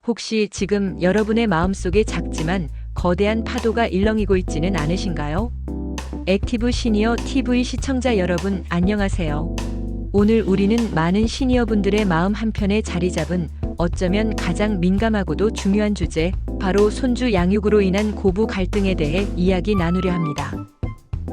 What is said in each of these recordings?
혹시 지금 여러분의 마음속에 작지만 거대한 파도가 일렁이고 있지는 않으신가요? 액티브 시니어 TV 시청자 여러분, 안녕하세요. 오늘 우리는 많은 시니어분들의 마음 한편에 자리 잡은 어쩌면 가장 민감하고도 중요한 주제, 바로 손주 양육으로 인한 고부 갈등에 대해 이야기 나누려 합니다.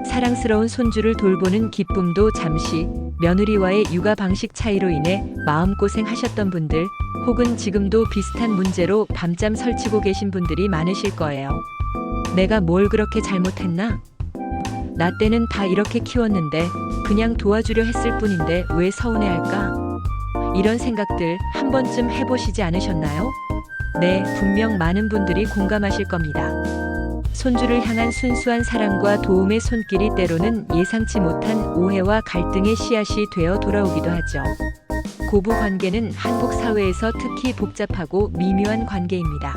사랑스러운 손주를 돌보는 기쁨도 잠시, 며느리와의 육아 방식 차이로 인해 마음고생 하셨던 분들, 혹은 지금도 비슷한 문제로 밤잠 설치고 계신 분들이 많으실 거예요. 내가 뭘 그렇게 잘못했나? 나 때는 다 이렇게 키웠는데 그냥 도와주려 했을 뿐인데 왜 서운해할까? 이런 생각들 한 번쯤 해보시지 않으셨나요? 네, 분명 많은 분들이 공감하실 겁니다. 손주를 향한 순수한 사랑과 도움의 손길이 때로는 예상치 못한 오해와 갈등의 씨앗이 되어 돌아오기도 하죠. 고부 관계는 한국 사회에서 특히 복잡하고 미묘한 관계입니다.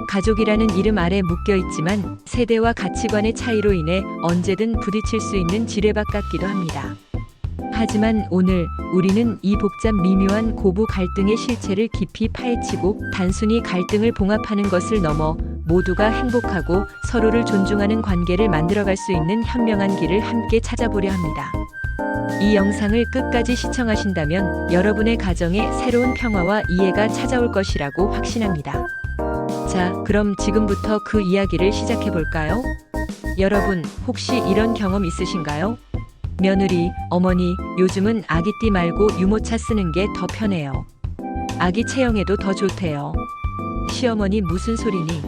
가족이라는 이름 아래 묶여 있지만 세대와 가치관의 차이로 인해 언제든 부딪힐 수 있는 지뢰밭 같기도 합니다. 하지만 오늘 우리는 이 복잡 미묘한 고부 갈등의 실체를 깊이 파헤치고 단순히 갈등을 봉합하는 것을 넘어 모두가 행복하고 서로를 존중하는 관계를 만들어갈 수 있는 현명한 길을 함께 찾아보려 합니다. 이 영상을 끝까지 시청하신다면 여러분의 가정에 새로운 평화와 이해가 찾아올 것이라고 확신합니다. 자, 그럼 지금부터 그 이야기를 시작해 볼까요? 여러분, 혹시 이런 경험 있으신가요? 며느리, 어머니, 요즘은 아기띠 말고 유모차 쓰는 게 더 편해요. 아기 체형에도 더 좋대요. 시어머니 무슨 소리니?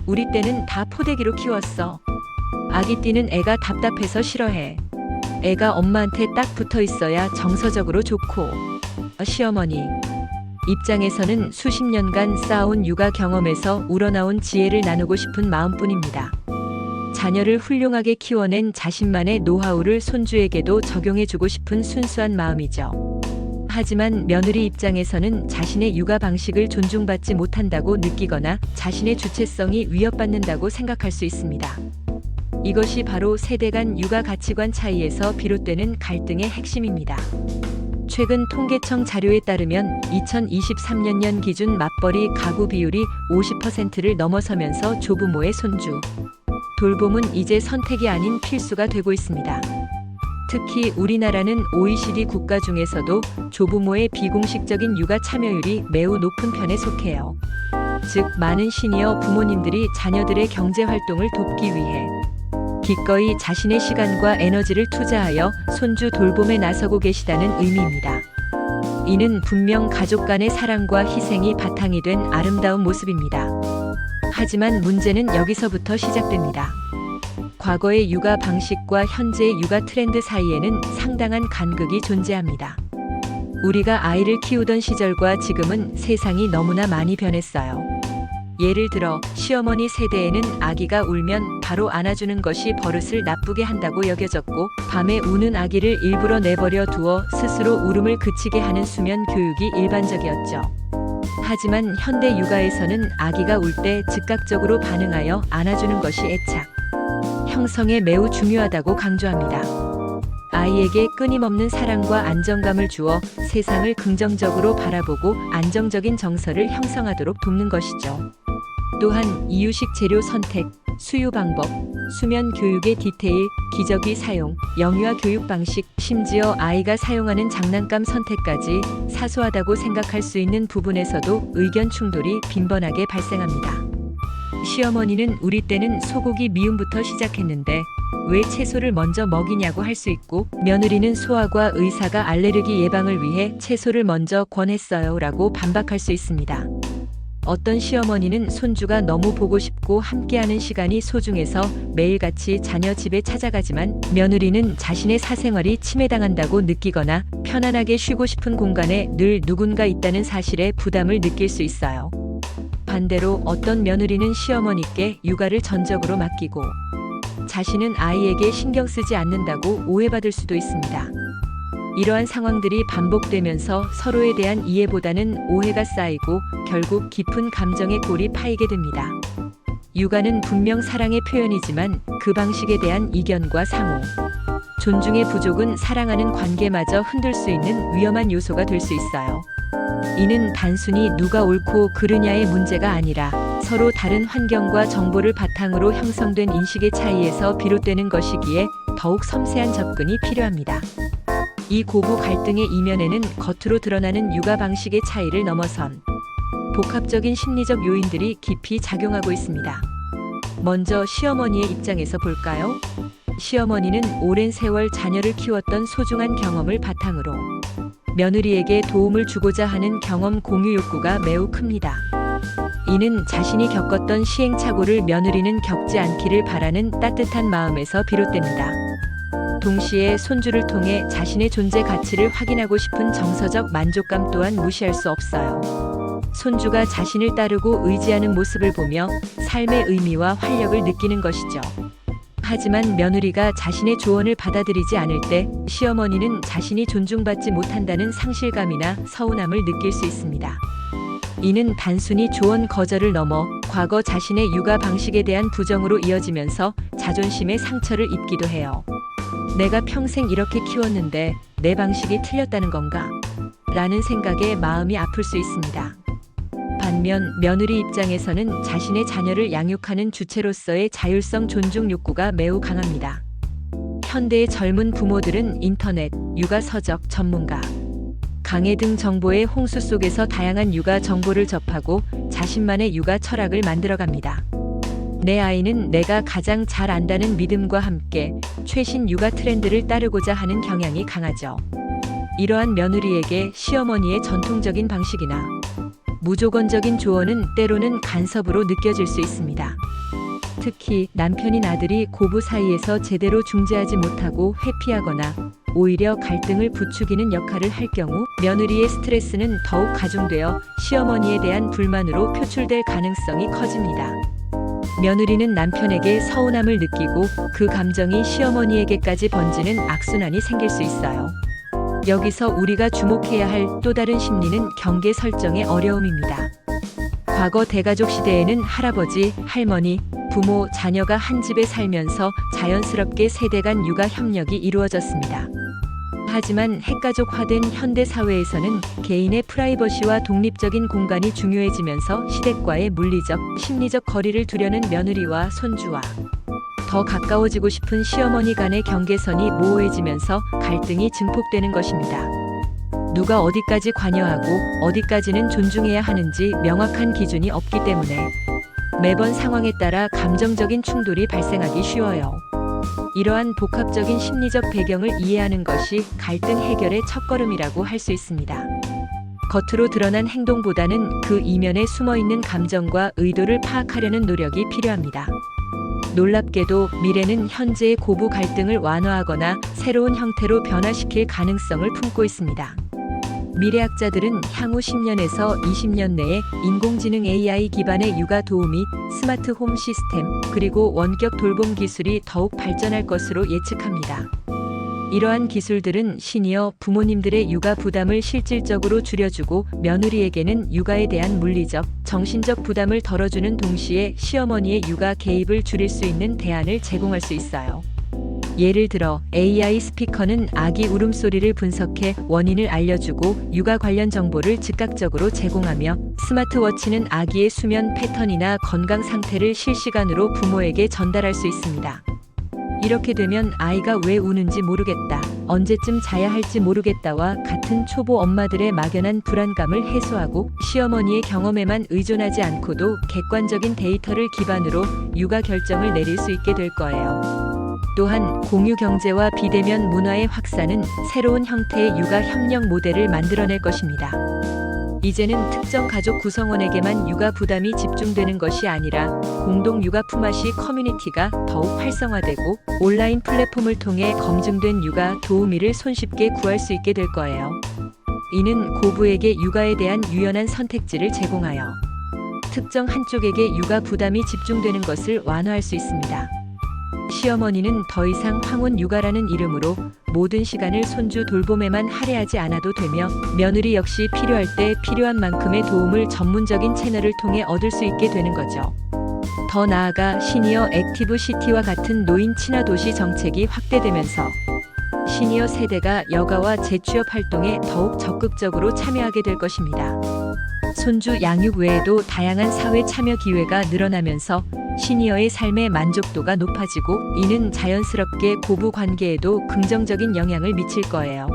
우리 때는 다 포대기로 키웠어. 아기띠는 애가 답답해서 싫어해. 애가 엄마한테 딱 붙어 있어야 정서적으로 좋고. 시어머니 입장에서는 수십 년간 쌓아온 육아 경험에서 우러나온 지혜를 나누고 싶은 마음뿐입니다. 자녀를 훌륭하게 키워낸 자신만의 노하우를 손주에게도 적용해주고 싶은 순수한 마음이죠. 하지만 며느리 입장에서는 자신의 육아 방식을 존중받지 못한다고 느끼거나 자신의 주체성이 위협받는다고 생각할 수 있습니다. 이것이 바로 세대 간 육아 가치관 차이에서 비롯되는 갈등의 핵심입니다. 최근 통계청 자료에 따르면 2023년 기준 맞벌이 가구 비율이 50%를 넘어서면서 조부모의 손주 돌봄은 이제 선택이 아닌 필수가 되고 있습니다. 특히 우리나라는 OECD 국가 중에서도 조부모의 비공식적인 육아 참여율이 매우 높은 편에 속해요. 즉, 많은 시니어 부모님들이 자녀들의 경제 활동을 돕기 위해 기꺼이 자신의 시간과 에너지를 투자하여 손주 돌봄에 나서고 계시다는 의미입니다. 이는 분명 가족 간의 사랑과 희생이 바탕이 된 아름다운 모습입니다. 하지만 문제는 여기서부터 시작됩니다. 과거의 육아 방식과 현재의 육아 트렌드 사이에는 상당한 간극이 존재합니다. 우리가 아이를 키우던 시절과 지금은 세상이 너무나 많이 변했어요. 예를 들어 시어머니 세대에는 아기가 울면 바로 안아주는 것이 버릇을 나쁘게 한다고 여겨졌고, 밤에 우는 아기를 일부러 내버려 두어 스스로 울음을 그치게 하는 수면 교육이 일반적이었죠. 하지만 현대 육아에서는 아기가 울 때 즉각적으로 반응하여 안아주는 것이 애착 형성에 매우 중요하다고 강조합니다. 아이에게 끊임없는 사랑과 안정감을 주어 세상을 긍정적으로 바라보고 안정적인 정서를 형성하도록 돕는 것이죠. 또한 이유식 재료 선택, 수유 방법, 수면 교육의 디테일, 기저귀 사용, 영유아 교육 방식, 심지어 아이가 사용하는 장난감 선택까지 사소하다고 생각할 수 있는 부분에서도 의견 충돌이 빈번하게 발생합니다. 시어머니는 우리 때는 소고기 미움부터 시작했는데 왜 채소를 먼저 먹이냐고 할 수 있고, 며느리는 소화과 의사가 알레르기 예방을 위해 채소를 먼저 권했어요 라고 반박할 수 있습니다. 어떤 시어머니는 손주가 너무 보고 싶고 함께하는 시간이 소중해서 매일같이 자녀 집에 찾아가지만, 며느리는 자신의 사생활이 침해당한다고 느끼거나 편안하게 쉬고 싶은 공간에 늘 누군가 있다는 사실에 부담을 느낄 수 있어요. 반대로 어떤 며느리는 시어머니께 육아를 전적으로 맡기고 자신은 아이에게 신경 쓰지 않는다고 오해받을 수도 있습니다. 이러한 상황들이 반복되면서 서로에 대한 이해보다는 오해가 쌓이고 결국 깊은 감정의 골이 파이게 됩니다. 육아는 분명 사랑의 표현이지만 그 방식에 대한 이견과 상호, 존중의 부족은 사랑하는 관계마저 흔들 수 있는 위험한 요소가 될 수 있어요. 이는 단순히 누가 옳고 그르냐의 문제가 아니라 서로 다른 환경과 정보를 바탕으로 형성된 인식의 차이에서 비롯되는 것이기에 더욱 섬세한 접근이 필요합니다. 이 고부 갈등의 이면에는 겉으로 드러나는 육아 방식의 차이를 넘어선 복합적인 심리적 요인들이 깊이 작용하고 있습니다. 먼저 시어머니의 입장에서 볼까요? 시어머니는 오랜 세월 자녀를 키웠던 소중한 경험을 바탕으로 며느리에게 도움을 주고자 하는 경험 공유 욕구가 매우 큽니다. 이는 자신이 겪었던 시행착오를 며느리는 겪지 않기를 바라는 따뜻한 마음에서 비롯됩니다. 동시에 손주를 통해 자신의 존재 가치를 확인하고 싶은 정서적 만족감 또한 무시할 수 없어요. 손주가 자신을 따르고 의지하는 모습을 보며 삶의 의미와 활력을 느끼는 것이죠. 하지만 며느리가 자신의 조언을 받아들이지 않을 때 시어머니는 자신이 존중받지 못한다는 상실감이나 서운함을 느낄 수 있습니다. 이는 단순히 조언 거절을 넘어 과거 자신의 육아 방식에 대한 부정으로 이어지면서 자존심의 상처를 입기도 해요. 내가 평생 이렇게 키웠는데 내 방식이 틀렸다는 건가? 라는 생각에 마음이 아플 수 있습니다. 반면 며느리 입장에서는 자신의 자녀를 양육하는 주체로서의 자율성 존중 욕구가 매우 강합니다. 현대의 젊은 부모들은 인터넷, 육아 서적, 전문가, 강의 등 정보의 홍수 속에서 다양한 육아 정보를 접하고 자신만의 육아 철학을 만들어갑니다. 내 아이는 내가 가장 잘 안다는 믿음과 함께 최신 육아 트렌드를 따르고자 하는 경향이 강하죠. 이러한 며느리에게 시어머니의 전통적인 방식이나 무조건적인 조언은 때로는 간섭으로 느껴질 수 있습니다. 특히 남편인 아들이 고부 사이에서 제대로 중재하지 못하고 회피하거나 오히려 갈등을 부추기는 역할을 할 경우 며느리의 스트레스는 더욱 가중되어 시어머니에 대한 불만으로 표출될 가능성이 커집니다. 며느리는 남편에게 서운함을 느끼고 그 감정이 시어머니에게까지 번지는 악순환이 생길 수 있어요. 여기서 우리가 주목해야 할 또 다른 심리는 경계 설정의 어려움입니다. 과거 대가족 시대에는 할아버지, 할머니, 부모, 자녀가 한 집에 살면서 자연스럽게 세대 간 육아 협력이 이루어졌습니다. 하지만 핵가족화된 현대 사회에서는 개인의 프라이버시와 독립적인 공간이 중요해지면서 시댁과의 물리적, 심리적 거리를 두려는 며느리와 손주와 더 가까워지고 싶은 시어머니 간의 경계선이 모호해지면서 갈등이 증폭되는 것입니다. 누가 어디까지 관여하고 어디까지는 존중해야 하는지 명확한 기준이 없기 때문에 매번 상황에 따라 감정적인 충돌이 발생하기 쉬워요. 이러한 복합적인 심리적 배경을 이해하는 것이 갈등 해결의 첫걸음이라고 할 수 있습니다. 겉으로 드러난 행동보다는 그 이면에 숨어있는 감정과 의도를 파악하려는 노력이 필요합니다. 놀랍게도 미래는 현재의 고부 갈등을 완화하거나 새로운 형태로 변화시킬 가능성을 품고 있습니다. 미래학자들은 향후 10년에서 20년 내에 인공지능 AI 기반의 육아 도우 및 스마트 홈 시스템, 그리고 원격 돌봄 기술이 더욱 발전할 것으로 예측합니다. 이러한 기술들은 시니어 부모님들의 육아 부담을 실질적으로 줄여주고 며느리에게는 육아에 대한 물리적, 정신적 부담을 덜어주는 동시에 시어머니의 육아 개입을 줄일 수 있는 대안을 제공할 수 있어요. 예를 들어 AI 스피커는 아기 울음소리를 분석해 원인을 알려주고 육아 관련 정보를 즉각적으로 제공하며 스마트워치는 아기의 수면 패턴이나 건강 상태를 실시간으로 부모에게 전달할 수 있습니다. 이렇게 되면 아이가 왜 우는지 모르겠다, 언제쯤 자야 할지 모르겠다와 같은 초보 엄마들의 막연한 불안감을 해소하고 시어머니의 경험에만 의존하지 않고도 객관적인 데이터를 기반으로 육아 결정을 내릴 수 있게 될 거예요. 또한 공유 경제와 비대면 문화의 확산은 새로운 형태의 육아 협력 모델을 만들어낼 것입니다. 이제는 특정 가족 구성원에게만 육아 부담이 집중되는 것이 아니라 공동 육아 품앗이 커뮤니티가 더욱 활성화되고 온라인 플랫폼을 통해 검증된 육아 도우미를 손쉽게 구할 수 있게 될 거예요. 이는 고부에게 육아에 대한 유연한 선택지를 제공하여 특정 한쪽에게 육아 부담이 집중되는 것을 완화할 수 있습니다. 시어머니는 더 이상 황혼 육아라는 이름으로 모든 시간을 손주 돌봄에만 할애하지 않아도 되며 며느리 역시 필요할 때 필요한 만큼의 도움을 전문적인 채널을 통해 얻을 수 있게 되는 거죠. 더 나아가 시니어 액티브 시티와 같은 노인 친화 도시 정책이 확대되면서 시니어 세대가 여가와 재취업 활동에 더욱 적극적으로 참여하게 될 것입니다. 손주 양육 외에도 다양한 사회 참여 기회가 늘어나면서 시니어의 삶의 만족도가 높아지고 이는 자연스럽게 고부 관계에도 긍정적인 영향을 미칠 거예요.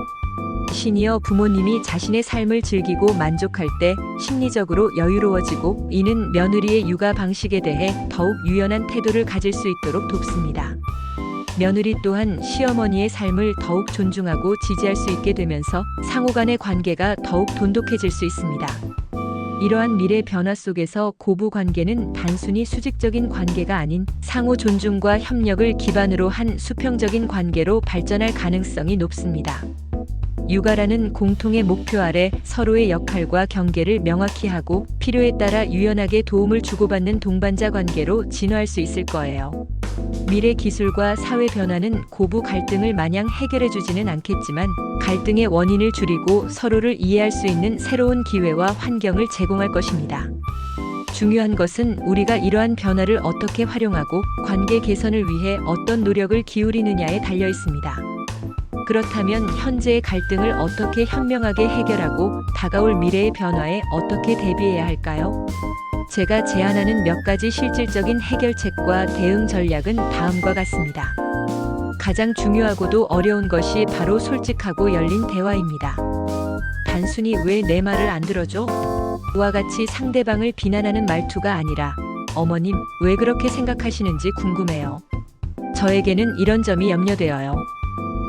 시니어 부모님이 자신의 삶을 즐기고 만족할 때 심리적으로 여유로워지고 이는 며느리의 육아 방식에 대해 더욱 유연한 태도를 가질 수 있도록 돕습니다. 며느리 또한 시어머니의 삶을 더욱 존중하고 지지할 수 있게 되면서 상호 간의 관계가 더욱 돈독해질 수 있습니다. 이러한 미래 변화 속에서 고부 관계는 단순히 수직적인 관계가 아닌 상호 존중과 협력을 기반으로 한 수평적인 관계로 발전할 가능성이 높습니다. 육아라는 공통의 목표 아래 서로의 역할과 경계를 명확히 하고 필요에 따라 유연하게 도움을 주고받는 동반자 관계로 진화할 수 있을 거예요. 미래 기술과 사회 변화는 고부 갈등을 마냥 해결해주지는 않겠지만 갈등의 원인을 줄이고 서로를 이해할 수 있는 새로운 기회와 환경을 제공할 것입니다. 중요한 것은 우리가 이러한 변화를 어떻게 활용하고 관계 개선을 위해 어떤 노력을 기울이느냐에 달려 있습니다. 그렇다면 현재의 갈등을 어떻게 현명하게 해결하고 다가올 미래의 변화에 어떻게 대비해야 할까요? 제가 제안하는 몇 가지 실질적인 해결책과 대응 전략은 다음과 같습니다. 가장 중요하고도 어려운 것이 바로 솔직하고 열린 대화입니다. 단순히 왜 내 말을 안 들어줘? 와 같이 상대방을 비난하는 말투가 아니라 어머님, 왜 그렇게 생각하시는지 궁금해요. 저에게는 이런 점이 염려되어요.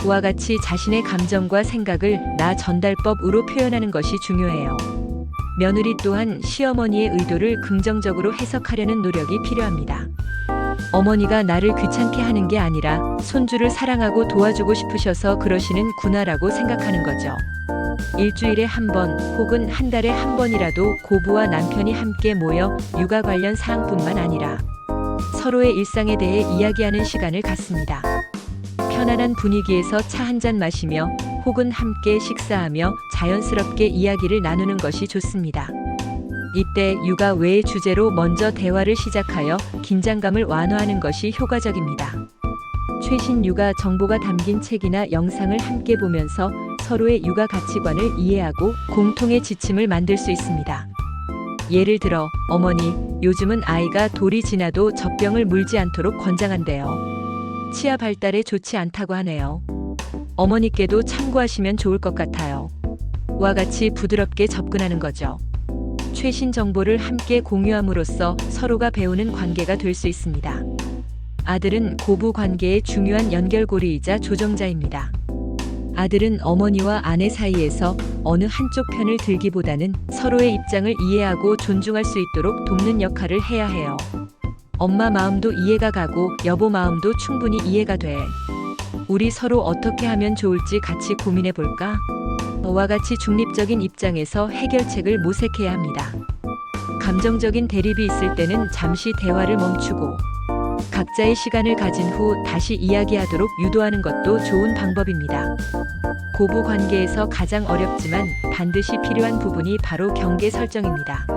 와 같이 자신의 감정과 생각을 나 전달법으로 표현하는 것이 중요해요. 며느리 또한 시어머니의 의도를 긍정적으로 해석하려는 노력이 필요합니다. 어머니가 나를 귀찮게 하는 게 아니라 손주를 사랑하고 도와주고 싶으셔서 그러시는구나라고 생각하는 거죠. 일주일에 한 번 혹은 한 달에 한 번이라도 고부와 남편이 함께 모여 육아 관련 사항뿐만 아니라 서로의 일상에 대해 이야기하는 시간을 갖습니다. 편안한 분위기에서 차 한 잔 마시며 혹은 함께 식사하며 자연스럽게 이야기를 나누는 것이 좋습니다. 이때 육아 외의 주제로 먼저 대화를 시작하여 긴장감을 완화하는 것이 효과적입니다. 최신 육아 정보가 담긴 책이나 영상을 함께 보면서 서로의 육아 가치관을 이해하고 공통의 지침을 만들 수 있습니다. 예를 들어, 어머니, 요즘은 아이가 돌이 지나도 젖병을 물지 않도록 권장한대요. 치아 발달에 좋지 않다고 하네요. 어머니께도 참고하시면 좋을 것 같아요. 와 같이 부드럽게 접근하는 거죠. 최신 정보를 함께 공유함으로써 서로가 배우는 관계가 될 수 있습니다. 아들은 고부 관계의 중요한 연결고리이자 조정자입니다. 아들은 어머니와 아내 사이에서 어느 한쪽 편을 들기보다는 서로의 입장을 이해하고 존중할 수 있도록 돕는 역할을 해야 해요. 엄마 마음도 이해가 가고 여보 마음도 충분히 이해가 돼. 우리 서로 어떻게 하면 좋을지 같이 고민해 볼까? 와 같이 중립적인 입장에서 해결책을 모색해야 합니다. 감정적인 대립이 있을 때는 잠시 대화를 멈추고 각자의 시간을 가진 후 다시 이야기하도록 유도하는 것도 좋은 방법입니다. 고부 관계에서 가장 어렵지만 반드시 필요한 부분이 바로 경계 설정입니다.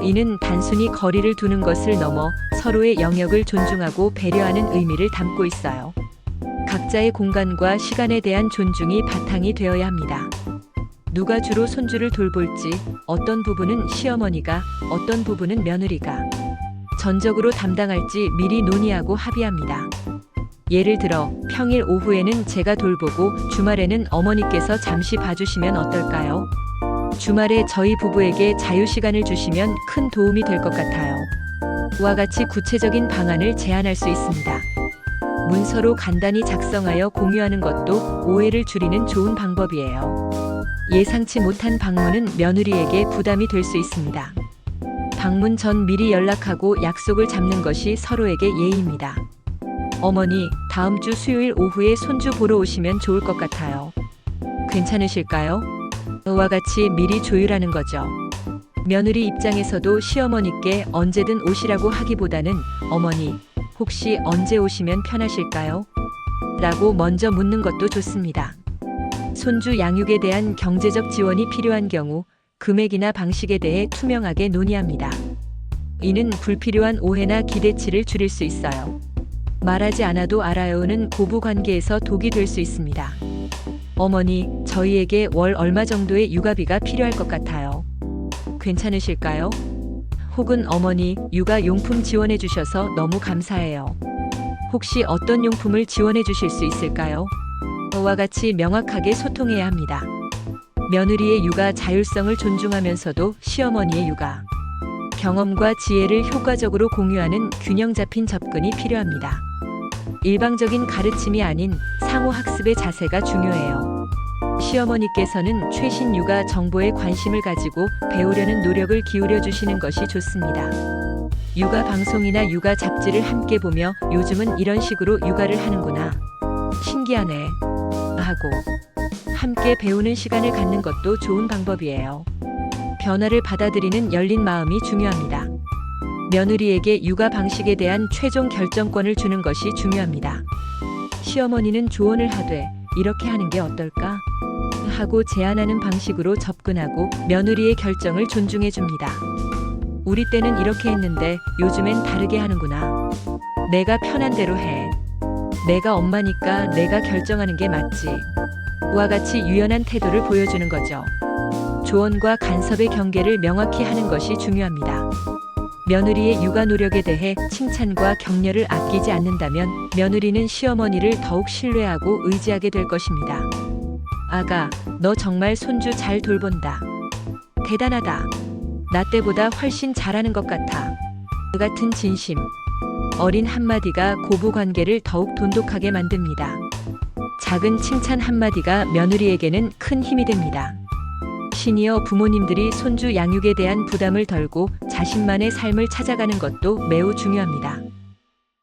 이는 단순히 거리를 두는 것을 넘어 서로의 영역을 존중하고 배려하는 의미를 담고 있어요. 각자의 공간과 시간에 대한 존중이 바탕이 되어야 합니다. 누가 주로 손주를 돌볼지, 어떤 부분은 시어머니가, 어떤 부분은 며느리가 전적으로 담당할지 미리 논의하고 합의합니다. 예를 들어 평일 오후에는 제가 돌보고 주말에는 어머니께서 잠시 봐주시면 어떨까요? 주말에 저희 부부에게 자유시간을 주시면 큰 도움이 될 것 같아요. 와 같이 구체적인 방안을 제안할 수 있습니다. 문서로 간단히 작성하여 공유하는 것도 오해를 줄이는 좋은 방법이에요. 예상치 못한 방문은 며느리에게 부담이 될 수 있습니다. 방문 전 미리 연락하고 약속을 잡는 것이 서로에게 예의입니다. 어머니, 다음 주 수요일 오후에 손주 보러 오시면 좋을 것 같아요. 괜찮으실까요? 와 같이 미리 조율하는 거죠. 며느리 입장에서도 시어머니께 언제든 오시라고 하기보다는 어머니, 혹시 언제 오시면 편하실까요? 라고 먼저 묻는 것도 좋습니다. 손주 양육에 대한 경제적 지원이 필요한 경우 금액이나 방식에 대해 투명하게 논의합니다. 이는 불필요한 오해나 기대치를 줄일 수 있어요. 말하지 않아도 알아요는 고부 관계에서 독이 될 수 있습니다. 어머니, 저희에게 월 얼마 정도의 육아비가 필요할 것 같아요. 괜찮으실까요? 혹은 어머니, 육아 용품 지원해 주셔서 너무 감사해요. 혹시 어떤 용품을 지원해 주실 수 있을까요? 와 같이 명확하게 소통해야 합니다. 며느리의 육아 자율성을 존중하면서도 시어머니의 육아 경험과 지혜를 효과적으로 공유하는 균형 잡힌 접근이 필요합니다. 일방적인 가르침이 아닌 상호 학습의 자세가 중요해요. 시어머니께서는 최신 육아 정보에 관심을 가지고 배우려는 노력을 기울여 주시는 것이 좋습니다. 육아 방송이나 육아 잡지를 함께 보며 요즘은 이런 식으로 육아를 하는구나. 신기하네. 하고 함께 배우는 시간을 갖는 것도 좋은 방법이에요. 변화를 받아들이는 열린 마음이 중요합니다. 며느리에게 육아 방식에 대한 최종 결정권을 주는 것이 중요합니다. 시어머니는 조언을 하되 이렇게 하는 게 어떨까? 하고 제안하는 방식으로 접근하고 며느리의 결정을 존중해 줍니다. 우리 때는 이렇게 했는데 요즘엔 다르게 하는구나. 내가 편한 대로 해. 내가 엄마니까 내가 결정하는 게 맞지. 와 같이 유연한 태도를 보여주는 거죠. 조언과 간섭의 경계를 명확히 하는 것이 중요합니다. 며느리의 육아 노력에 대해 칭찬과 격려를 아끼지 않는다면 며느리는 시어머니를 더욱 신뢰하고 의지하게 될 것입니다. 아가, 너 정말 손주 잘 돌본다. 대단하다. 나 때보다 훨씬 잘하는 것 같아. 그 같은 진심. 어린 한마디가 고부 관계를 더욱 돈독하게 만듭니다. 작은 칭찬 한마디가 며느리에게는 큰 힘이 됩니다. 시니어 부모님들이 손주 양육에 대한 부담을 덜고 자신만의 삶을 찾아가는 것도 매우 중요합니다.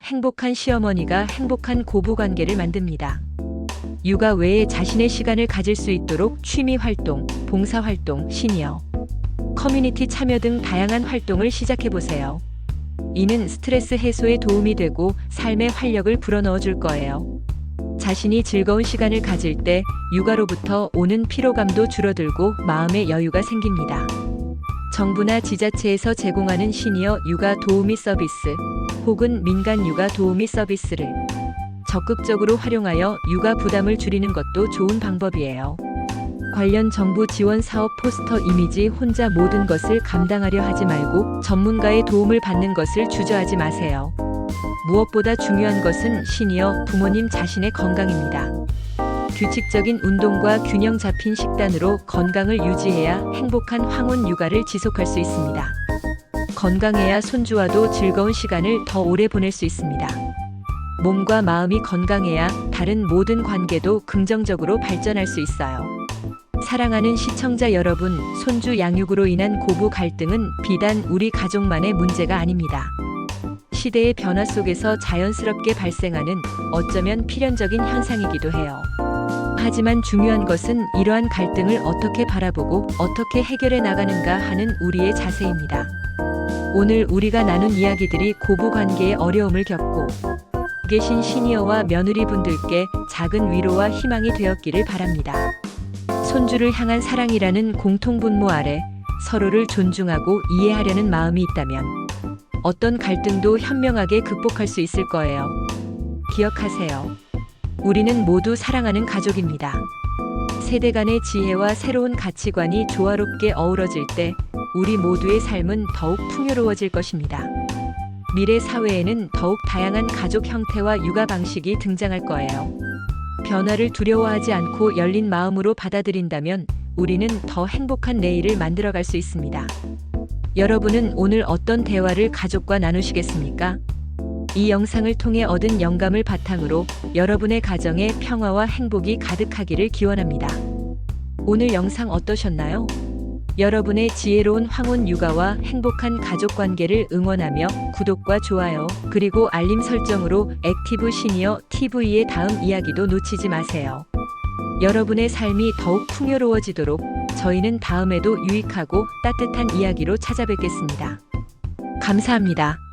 행복한 시어머니가 행복한 고부 관계를 만듭니다. 육아 외에 자신의 시간을 가질 수 있도록 취미 활동, 봉사 활동, 시니어 커뮤니티 참여 등 다양한 활동을 시작해 보세요. 이는 스트레스 해소에 도움이 되고 삶의 활력을 불어넣어 줄 거예요. 자신이 즐거운 시간을 가질 때 육아로부터 오는 피로감도 줄어들고 마음의 여유가 생깁니다. 정부나 지자체에서 제공하는 시니어 육아 도우미 서비스 혹은 민간 육아 도우미 서비스를 적극적으로 활용하여 육아 부담을 줄이는 것도 좋은 방법이에요. 관련 정부 지원 사업 포스터 이미지 혼자 모든 것을 감당하려 하지 말고 전문가의 도움을 받는 것을 주저하지 마세요. 무엇보다 중요한 것은 시니어 부모님 자신의 건강입니다. 규칙적인 운동과 균형 잡힌 식단으로 건강을 유지해야 행복한 황혼 육아를 지속할 수 있습니다. 건강해야 손주와도 즐거운 시간을 더 오래 보낼 수 있습니다. 몸과 마음이 건강해야 다른 모든 관계도 긍정적으로 발전할 수 있어요. 사랑하는 시청자 여러분, 손주 양육으로 인한 고부 갈등은 비단 우리 가족만의 문제가 아닙니다. 시대의 변화 속에서 자연스럽게 발생하는 어쩌면 필연적인 현상이기도 해요. 하지만 중요한 것은 이러한 갈등을 어떻게 바라보고 어떻게 해결해 나가는가 하는 우리의 자세입니다. 오늘 우리가 나눈 이야기들이 고부 관계의 어려움을 겪고 계신 시니어와 며느리분들께 작은 위로와 희망이 되었기를 바랍니다. 손주를 향한 사랑이라는 공통분모 아래 서로를 존중하고 이해하려는 마음이 있다면 어떤 갈등도 현명하게 극복할 수 있을 거예요. 기억하세요. 우리는 모두 사랑하는 가족입니다. 세대 간의 지혜와 새로운 가치관이 조화롭게 어우러질 때 우리 모두의 삶은 더욱 풍요로워질 것입니다. 미래 사회에는 더욱 다양한 가족 형태와 육아 방식이 등장할 거예요. 변화를 두려워하지 않고 열린 마음으로 받아들인다면 우리는 더 행복한 내일을 만들어갈 수 있습니다. 여러분은 오늘 어떤 대화를 가족과 나누시겠습니까? 이 영상을 통해 얻은 영감을 바탕으로 여러분의 가정에 평화와 행복이 가득하기를 기원합니다. 오늘 영상 어떠셨나요? 여러분의 지혜로운 황혼 육아와 행복한 가족 관계를 응원하며 구독과 좋아요, 그리고 알림 설정으로 액티브 시니어 TV의 다음 이야기도 놓치지 마세요. 여러분의 삶이 더욱 풍요로워지도록 저희는 다음에도 유익하고 따뜻한 이야기로 찾아뵙겠습니다. 감사합니다.